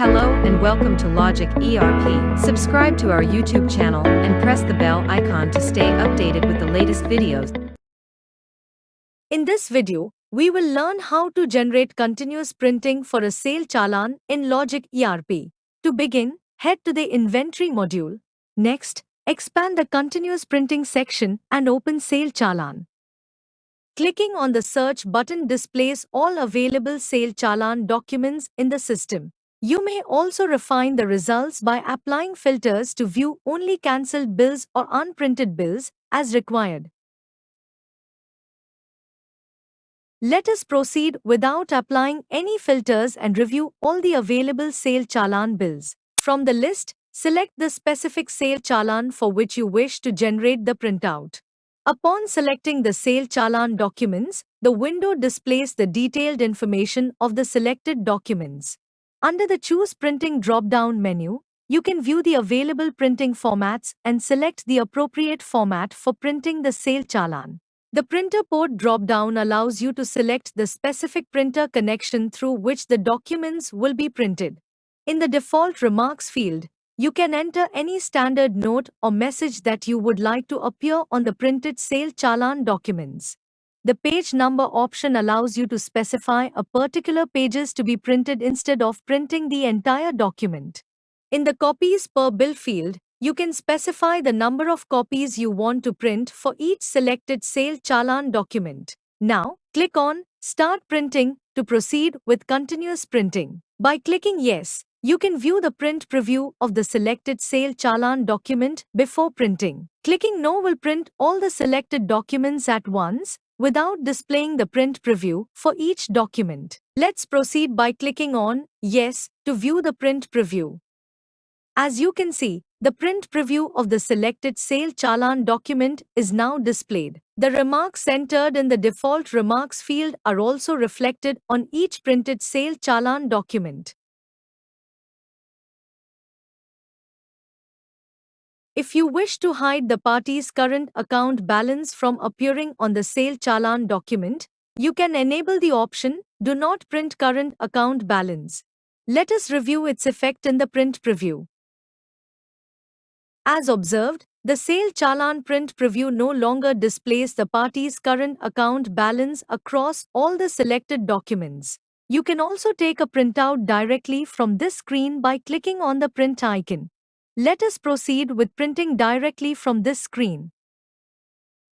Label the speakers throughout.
Speaker 1: Hello and welcome to Logic ERP. Subscribe to our YouTube channel and press the bell icon to stay updated with the latest videos.
Speaker 2: In this video, we will learn how to generate continuous printing for a sale challan in Logic ERP. To begin, head to the Inventory module. Next, expand the Continuous Printing section and open Sale Challan. Clicking on the Search button displays all available sale challan documents in the system. You may also refine the results by applying filters to view only cancelled bills or unprinted bills as required. Let us proceed without applying any filters and review all the available sale challan bills. From the list, select the specific sale challan for which you wish to generate the printout. Upon selecting the sale challan documents, the window displays the detailed information of the selected documents. Under the Choose Printing drop-down menu, you can view the available printing formats and select the appropriate format for printing the sale challan. The Printer Port drop-down allows you to select the specific printer connection through which the documents will be printed. In the default remarks field, you can enter any standard note or message that you would like to appear on the printed sale challan documents. The page number option allows you to specify a particular pages to be printed instead of printing the entire document. In the Copies per Bill field, you can specify the number of copies you want to print for each selected sale challan document. Now, click on Start Printing to proceed with continuous printing. By clicking Yes, you can view the print preview of the selected sale challan document before printing. Clicking No will print all the selected documents at once without displaying the print preview for each document. Let's proceed by clicking on Yes to view the print preview. As you can see, the print preview of the selected sale challan document is now displayed. The remarks entered in the default remarks field are also reflected on each printed sale challan document. If you wish to hide the party's current account balance from appearing on the sale challan document, you can enable the option Do not print current account balance. Let us review its effect in the print preview. As observed, the sale challan print preview no longer displays the party's current account balance across all the selected documents. You can also take a printout directly from this screen by clicking on the print icon. Let us proceed with printing directly from this screen.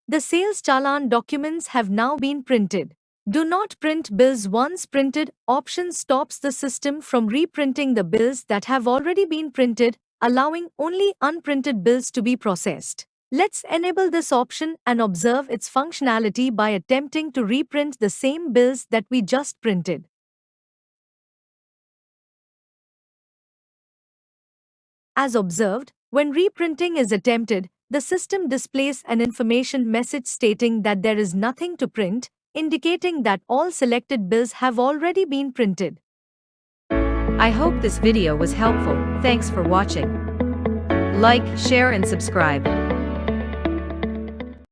Speaker 2: The sales challan documents have now been printed. Do not print bills once printed option stops the system from reprinting the bills that have already been printed, allowing only unprinted bills to be processed. Let's enable this option and observe its functionality by attempting to reprint the same bills that we just printed. As observed, when reprinting is attempted, the system displays an information message stating that there is nothing to print, indicating that all selected bills have already been printed.
Speaker 1: I hope this video was helpful. Thanks for watching. Like, share and subscribe.